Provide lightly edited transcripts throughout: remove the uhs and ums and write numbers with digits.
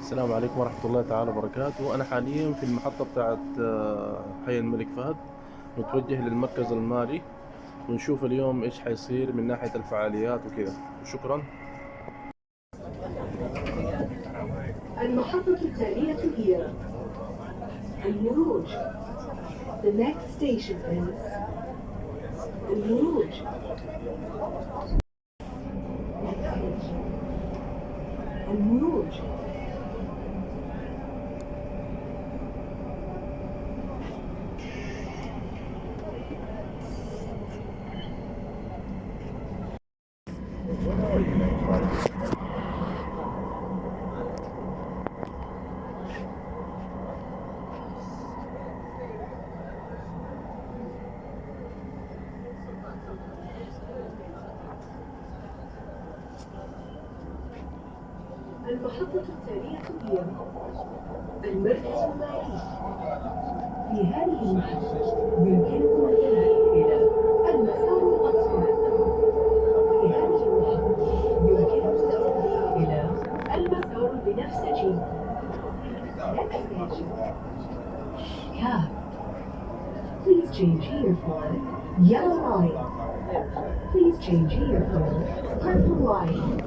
السلام عليكم ورحمة الله تعالى وبركاته. أنا حاليا في المحطة بتاعت حي الملك فهد، متوجه للمركز المالي، ونشوف اليوم إيش حيصير من ناحية الفعاليات وكذا. وشكرا. المحطة التالية هي المروج. The next station is المروج. المروج. المحطة التالية هي المركز المالي. في هذه المحطة يمكنكم الذهاب إلى المسار الأصفر. في هذه المحطة يمكنكم الذهاب إلى المسار البنفسجي. Next station, cab. Please change here for yellow line. Please change here for purple line.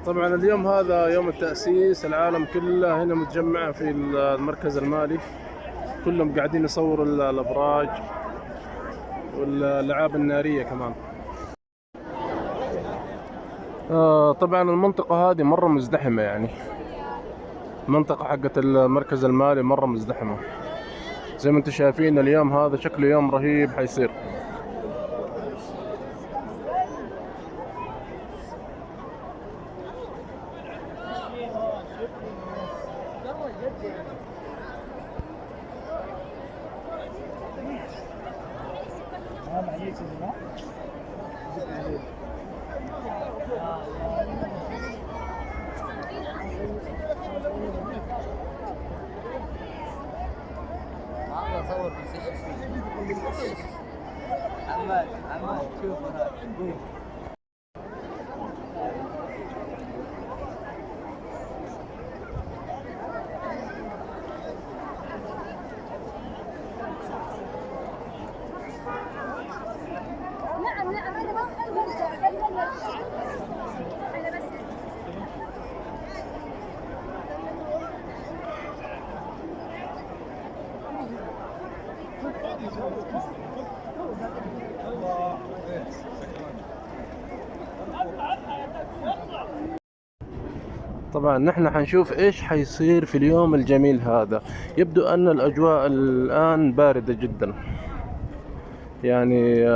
طبعا اليوم هذا يوم التأسيس، العالم كله هنا متجمع في المركز المالي، كلهم قاعدين يصوروا الأبراج والألعاب النارية كمان. طبعا المنطقة هذه مرة مزدحمة، يعني المنطقة حقت المركز المالي مرة مزدحمة. زي ما انتم شايفين اليوم هذا شكله يوم رهيب حيصير. صور في السيشن عمال شوف هناك. نعم انا بس برجع انا بس. طبعا نحن حنشوف ايش حيصير في اليوم الجميل هذا. يبدو ان الاجواء الان باردة جدا، يعني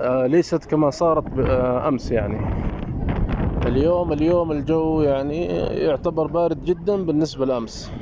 ليست كما صارت امس. يعني اليوم الجو يعني يعتبر بارد جدا بالنسبة لامس.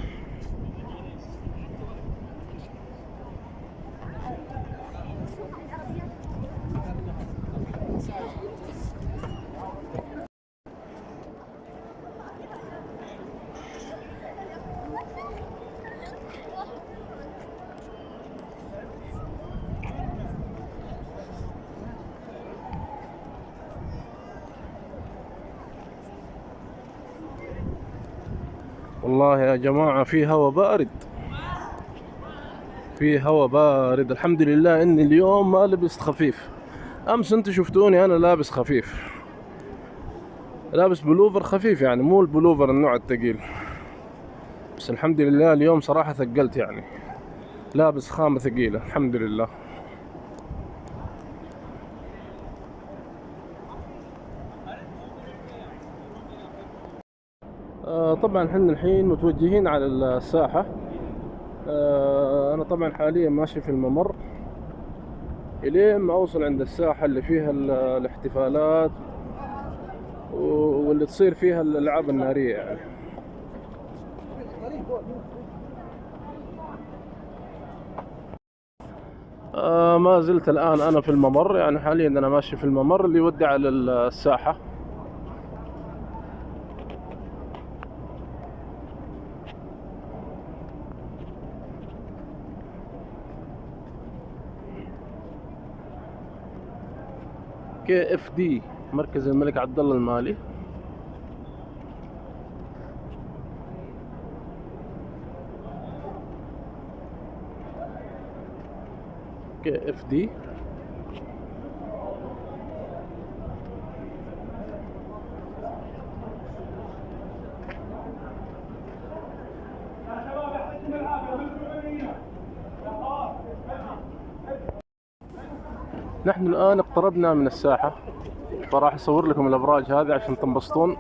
والله يا جماعة في هواء بارد، في هواء بارد. الحمد لله اني اليوم ما لبست خفيف. امس انتوا شفتوني انا لابس خفيف، لابس بلوفر خفيف، يعني مو البلوفر النوع الثقيل. بس الحمد لله اليوم صراحة ثقلت يعني. لابس خامة ثقيلة الحمد لله. طبعا احنا الحين متوجهين على الساحة. انا طبعا حاليا ماشي في الممر الين ما اوصل عند الساحة اللي فيها الاحتفالات واللي تصير فيها الالعاب النارية يعني. ما زلت الان انا في الممر، يعني حاليا انا ماشي في الممر اللي يودي على الساحة. KFD مركز الملك عبد الله المالي. KFD. نحن الآن اقتربنا من الساحة، فراح أصور لكم الأبراج هذه عشان تنبسطون.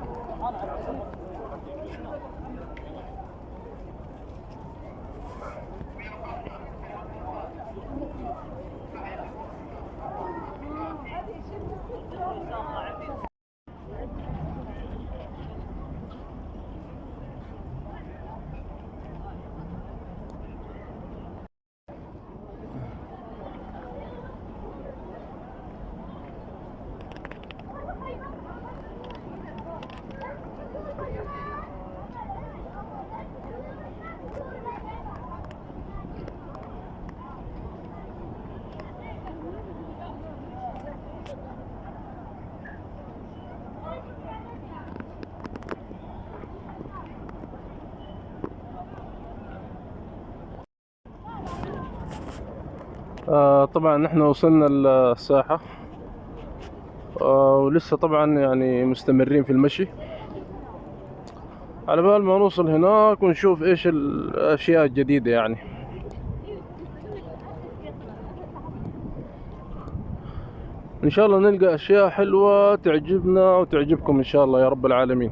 طبعا نحن وصلنا الساحة، ولسه طبعا يعني مستمرين في المشي على بال ما نوصل هناك ونشوف ايش الاشياء الجديدة يعني. ان شاء الله نلقى اشياء حلوة تعجبنا وتعجبكم ان شاء الله يا رب العالمين.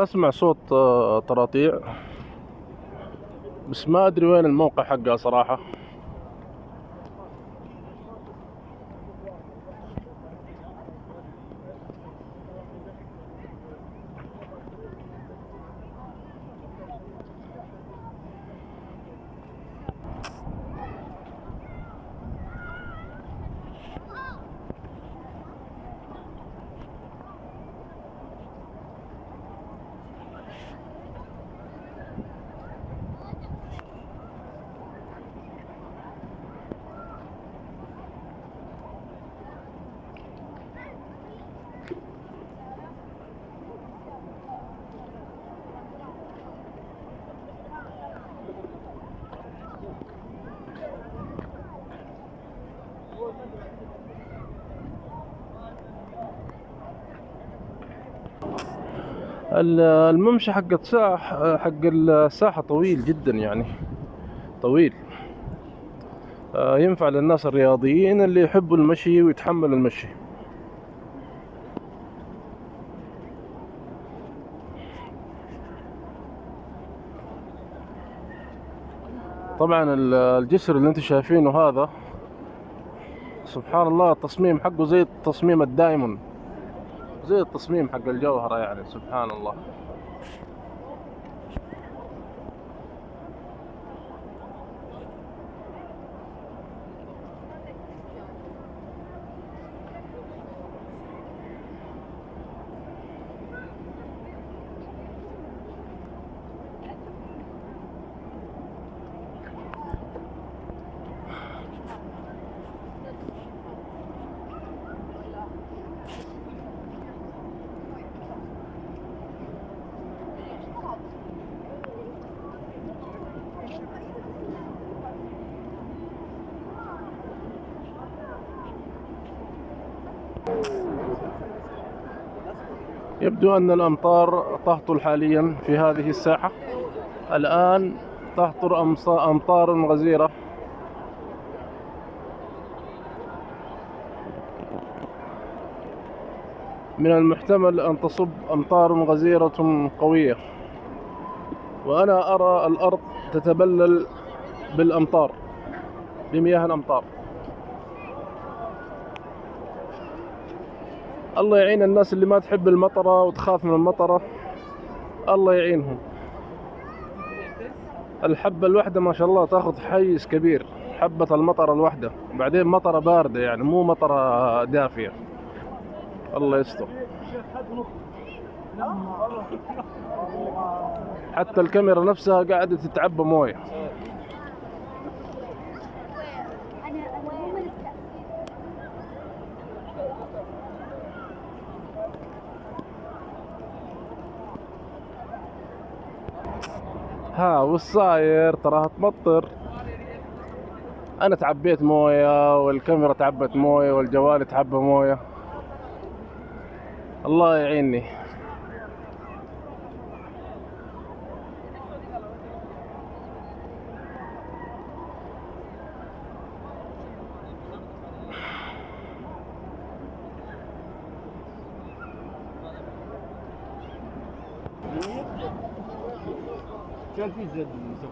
اسمع صوت طراطيع، بس ما ادري وين الموقع حقها صراحة. الممشى حق الساحة طويل جدا يعني، طويل. ينفع للناس الرياضيين اللي يحبوا المشي ويتحملوا المشي. طبعا الجسر اللي انتم شايفينه هذا سبحان الله التصميم حقه زي تصميم الدايموند، زي التصميم حق الجوهرة يعني، سبحان الله. يبدو أن الأمطار تهطل حاليا في هذه الساحة. الآن تهطل أمطار غزيرة. من المحتمل أن تصب أمطار غزيرة قوية، وأنا أرى الأرض تتبلل بالأمطار، بمياه الأمطار. الله يعين الناس اللي ما تحب المطرة وتخاف من المطرة، الله يعينهم. الحبة الواحدة ما شاء الله تاخذ حيز كبير، حبة المطرة الواحدة، بعدين مطرة باردة يعني مو مطرة دافية. الله يستر. حتى الكاميرا نفسها قاعدة تتعبى موية. ها وش صاير؟ تراها تمطر. انا تعبيت مويه، والكاميرا تعبت مويه، والجوال تعبى مويه. الله يعيني. كان في زاد المسوي.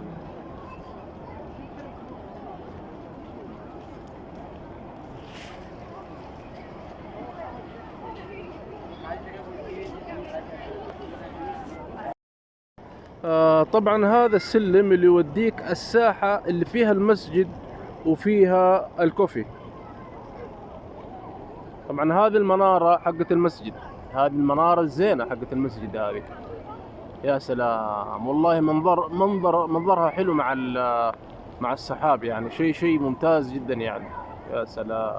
طبعا هذا السلم اللي يوديك الساحة اللي فيها المسجد وفيها الكوفي. طبعا هذه المنارة حقت المسجد، هذه المنارة الزينة حقت المسجد هذه. يا سلام والله، منظرها حلو مع السحاب يعني، شيء ممتاز جدا يعني. يا سلام.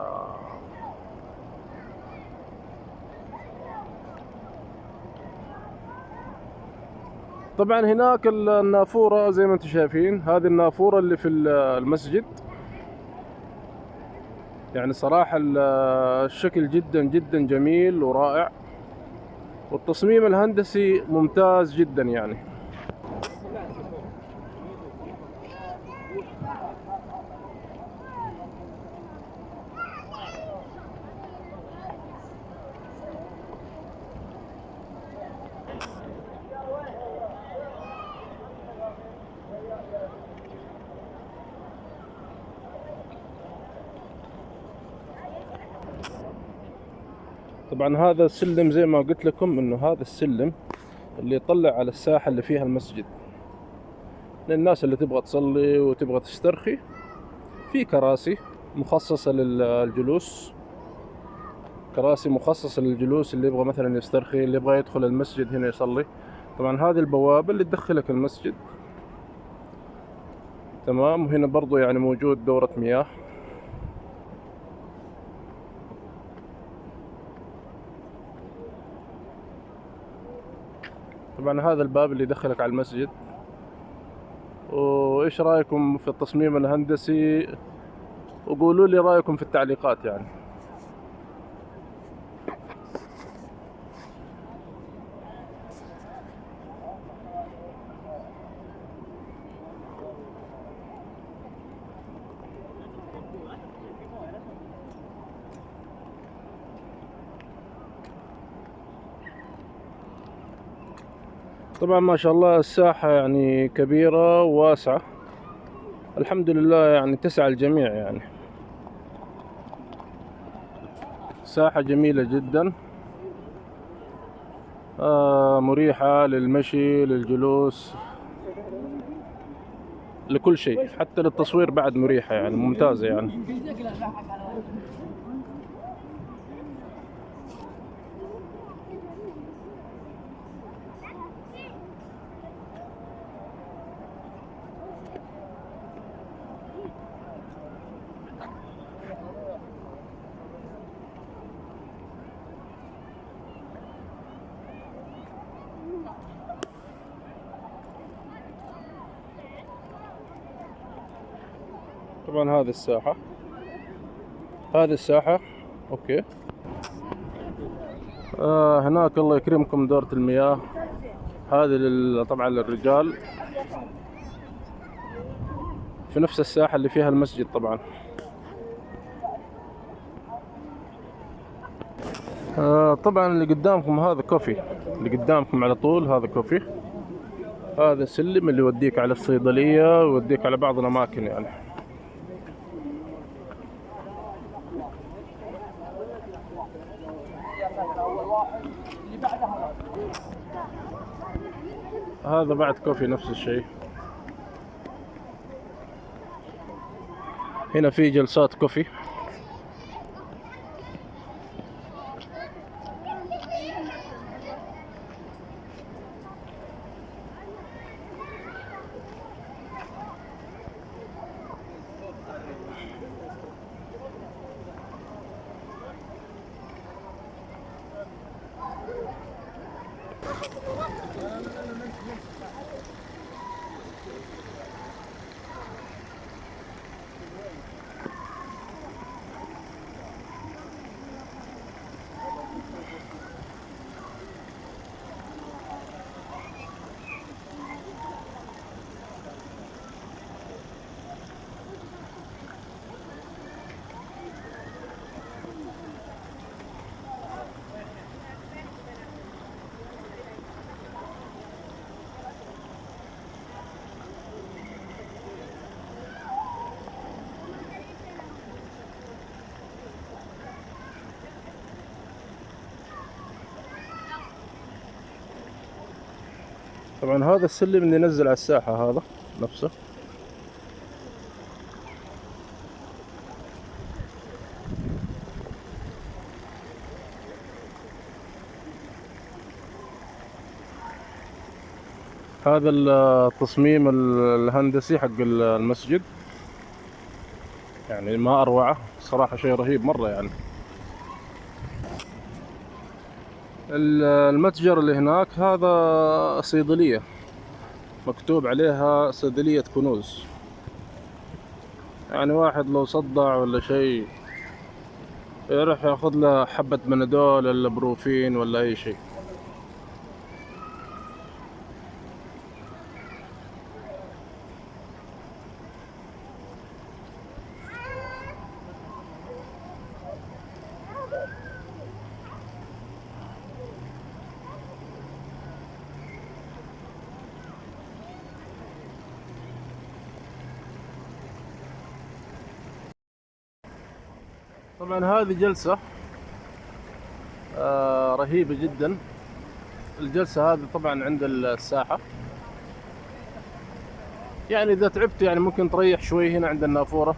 طبعا هناك النافورة زي ما انتم شايفين، هذه النافورة اللي في المسجد. يعني صراحة الشكل جدا جدا جميل ورائع، والتصميم الهندسي ممتاز جدا يعني. طبعا هذا السلم زي ما قلت لكم انه هذا السلم اللي يطلع على الساحة اللي فيها المسجد، للناس اللي تبغى تصلي وتبغى تسترخي. في كراسي مخصصة للجلوس، كراسي مخصصة للجلوس، اللي يبغى مثلا يسترخي، اللي يبغى يدخل المسجد هنا يصلي. طبعا هذه البوابة اللي تدخلك المسجد، تمام. وهنا برضو يعني موجود دورة مياه. طبعا هذا الباب اللي يدخلك على المسجد. وإيش رأيكم في التصميم الهندسي؟ وقولوا لي رأيكم في التعليقات يعني. طبعا ما شاء الله الساحة يعني كبيرة وواسعة، الحمد لله يعني تسع الجميع يعني. ساحة جميلة جدا، مريحة للمشي، للجلوس، لكل شيء، حتى للتصوير بعد مريحة يعني، ممتازة يعني. طبعا هذه الساحة اوكي. هناك الله يكرمكم دورة المياه، هذه طبعا للرجال، في نفس الساحة اللي فيها المسجد. طبعا طبعا اللي قدامكم هذا كوفي، اللي قدامكم على طول هذا كوفي. هذا السلم اللي يوديك على الصيدلية ويوديك على بعض الأماكن يعني. هذا بعد كوفي نفس الشيء. هنا في جلسات كوفي. طبعا هذا السلم اللي ينزل على الساحة هذا نفسه. هذا التصميم الهندسي حق المسجد، يعني ما أروعه صراحة، شيء رهيب مرة يعني. المتجر اللي هناك هذا صيدلية، مكتوب عليها صيدلية كنوز، يعني واحد لو صدع ولا شيء يروح ياخذ له حبة بنادول ولا بروفين ولا أي شيء. طبعا هذه جلسة رهيبة جدا. الجلسة هذه طبعا عند الساحة، يعني إذا تعبت يعني ممكن تريح شوي هنا عند النافورة،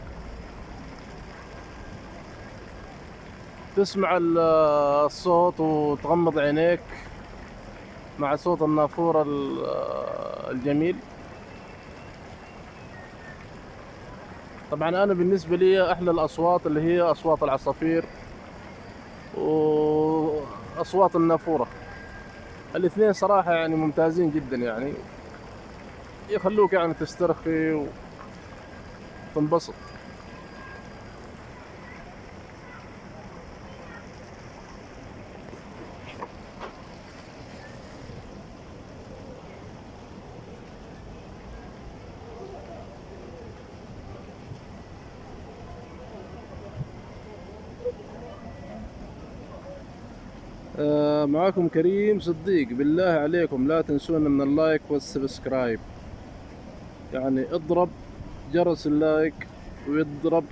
تسمع الصوت وتغمض عينيك مع صوت النافورة الجميل. طبعا أنا بالنسبة لي أحلى الأصوات اللي هي أصوات العصافير وأصوات النافورة، الاثنين صراحة يعني ممتازين جدا، يعني يخلوك يعني تسترخي وتنبسط. معاكم كريم صديق، بالله عليكم لا تنسون من اللايك والسبسكرايب، يعني اضرب جرس اللايك واضرب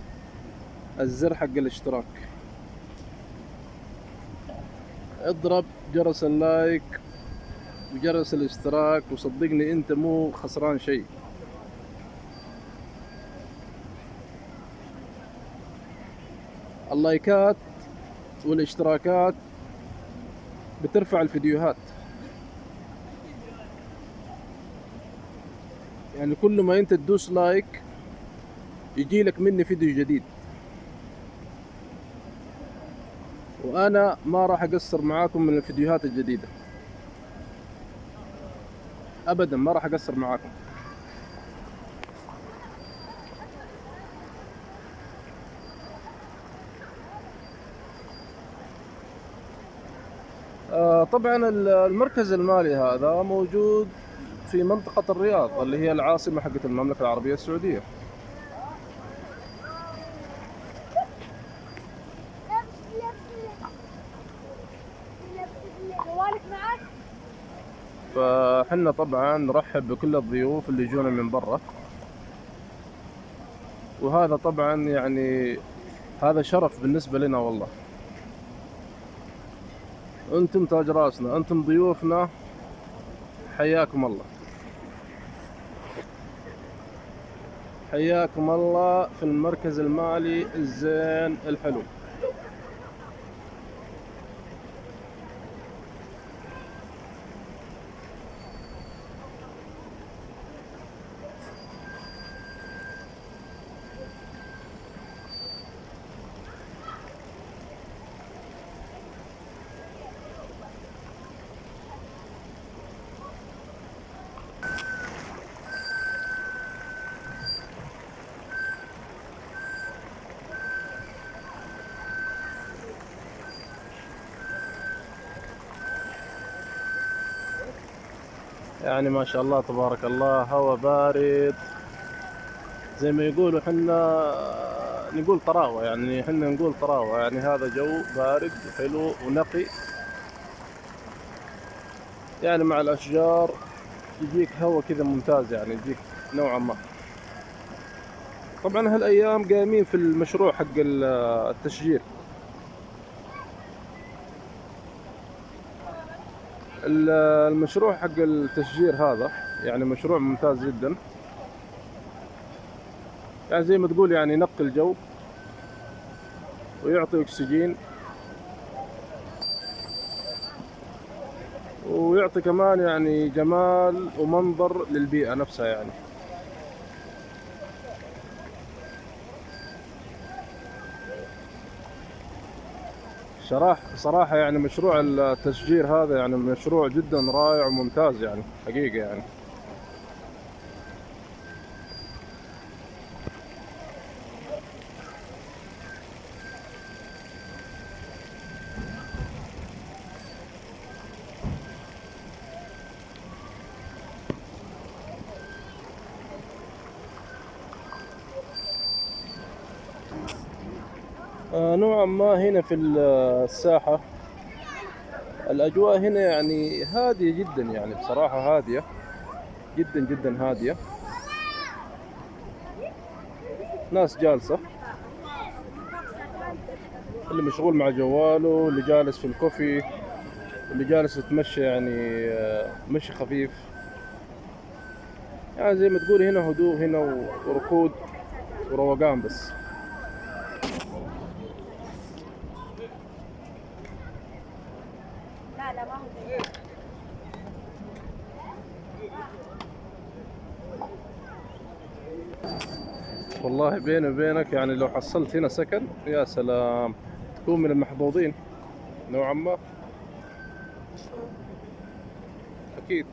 الزر حق الاشتراك، اضرب جرس اللايك وجرس الاشتراك، وصدقني انت مو خسران شيء. اللايكات والاشتراكات بترفع الفيديوهات، يعني كل ما انت تدوس لايك يجي لك مني فيديو جديد، وانا ما راح اقصر معاكم من الفيديوهات الجديدة ابدا، ما راح اقصر معاكم. طبعا المركز المالي هذا موجود في منطقة الرياض اللي هي العاصمة حقت المملكة العربية السعودية. جوالك معك؟ فحنا طبعا نرحب بكل الضيوف اللي يجونا من برا، وهذا طبعا يعني هذا شرف بالنسبة لنا والله. انتم تاج راسنا، انتم ضيوفنا، حياكم الله، حياكم الله في المركز المالي الزين الحلو. يعني ما شاء الله تبارك الله، هواء بارد زي ما يقولوا، حنا نقول طراوة، يعني حنا نقول طراوة، يعني هذا جو بارد وحلو ونقي، يعني مع الأشجار يجيك هواء كذا ممتاز، يعني يجيك نوعا ما. طبعا هالأيام قايمين في المشروع حق التشجير. المشروع حق التشجير هذا يعني مشروع ممتاز جدا، يعني زي ما تقول يعني ينقي الجو ويعطي أكسجين، ويعطي كمان يعني جمال ومنظر للبيئة نفسها. يعني صراحة يعني مشروع التشجير هذا يعني مشروع جدا رائع وممتاز، يعني حقيقة يعني. نوعا ما هنا في الساحة الأجواء هنا يعني هادية جدا، يعني بصراحة هادية جدا جدا هادية، ناس جالسة، اللي مشغول مع جواله، اللي جالس في الكوفي، اللي جالس يتمشى يعني مشي خفيف، يعني زي ما تقول هنا هدوء هنا وركود وروقان بس. لا لا ما هو زي والله بيني وبينك يعني لو حصلت هنا سكن يا سلام، تكون من المحظوظين نوعا ما، أكيد.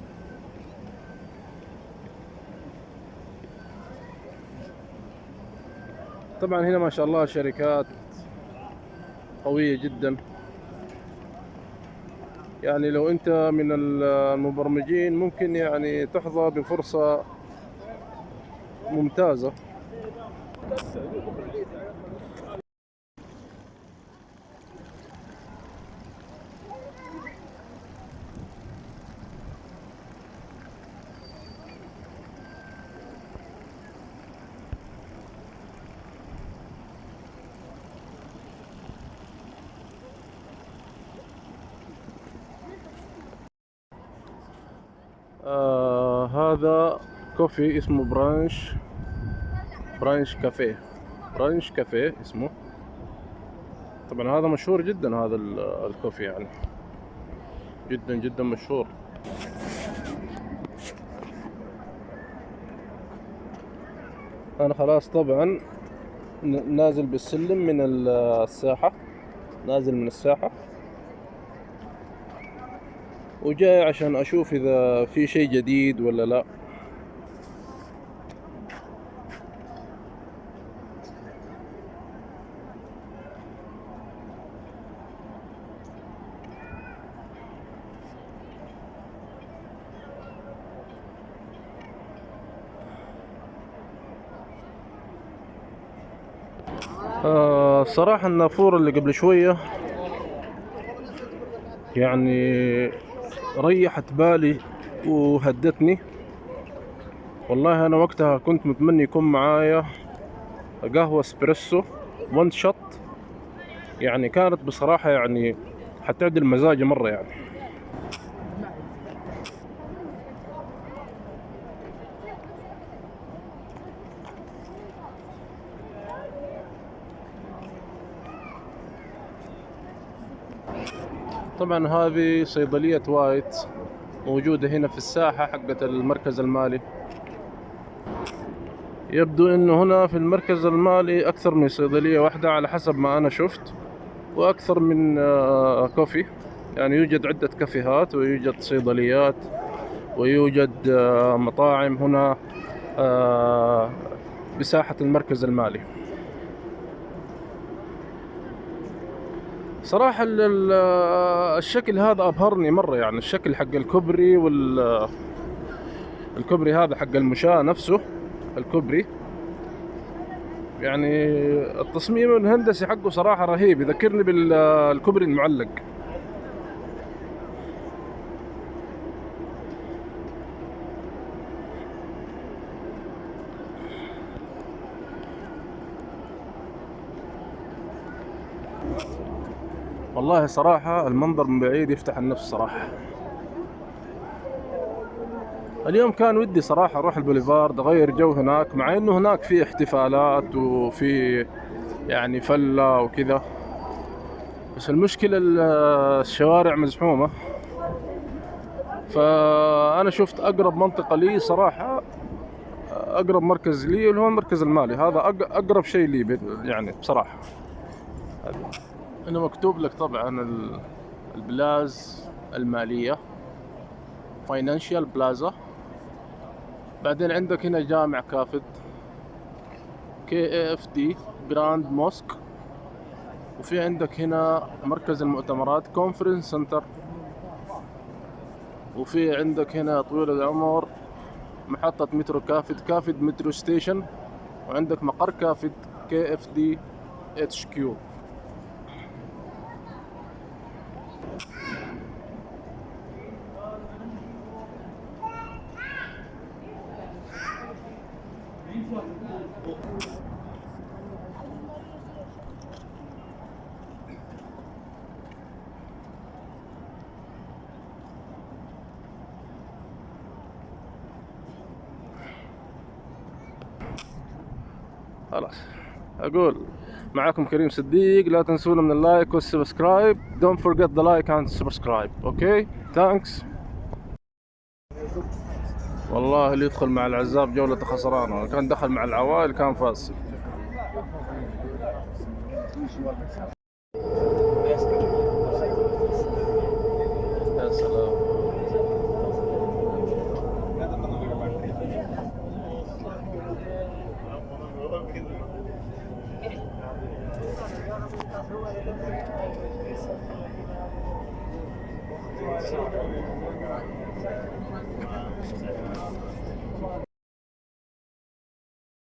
طبعا هنا ما شاء الله شركات قوية جدا، يعني لو أنت من المبرمجين ممكن يعني تحظى بفرصة ممتازة. هذا كوفي اسمه برانش كافيه اسمه. طبعا هذا مشهور جدا، هذا الكوفي يعني جدا جدا مشهور. انا خلاص طبعا نازل بالسلم من الساحة، نازل من الساحة وجاي عشان اشوف اذا في شيء جديد ولا لا. صراحة النافورة اللي قبل شوية يعني ريحت بالي وهدتني. والله أنا وقتها كنت متمني يكون معايا قهوة اسبريسو 1 شوت، يعني كانت بصراحة يعني حتعدل مزاجي مرة يعني. طبعا هذه صيدلية وايت موجودة هنا في الساحة حقة المركز المالي. يبدو انه هنا في المركز المالي اكثر من صيدلية واحدة على حسب ما انا شفت، واكثر من كوفي، يعني يوجد عدة كافيهات ويوجد صيدليات ويوجد مطاعم هنا بساحة المركز المالي. صراحة الشكل هذا أبهرني مرة، يعني الشكل حق الكوبري الكوبري هذا حق المشاة نفسه، الكوبري يعني التصميم الهندسي حقه صراحة رهيب، يذكرني بالكوبري المعلق. والله صراحة المنظر من بعيد يفتح النفس صراحة. اليوم كان ودي صراحة أروح البوليفارد أغير جو هناك، مع إنه هناك في احتفالات وفي يعني فلة وكذا، بس المشكلة الشوارع مزحومة. فأنا شفت أقرب منطقة لي صراحة، أقرب مركز لي اللي هو المركز المالي، هذا أقرب شيء لي يعني بصراحة. هنا مكتوب لك طبعا البلاز المالية، فاينانشال بلازا. بعدين عندك هنا جامع كافد، KAFD جراند موسك، وفي عندك هنا مركز المؤتمرات كونفرنس سنتر، وفي عندك هنا طويل العمر محطة مترو كافد مترو ستيشن، وعندك مقر كافد KFD HQ. خلاص اقول معكم كريم صديق، لا تنسونا من اللايك والسبسكرايب. don't forget the like and subscribe. okay thanks. والله اللي يدخل مع العزاب جولة خسرانة، كان دخل مع العوائل كان فاسد. يا سلام.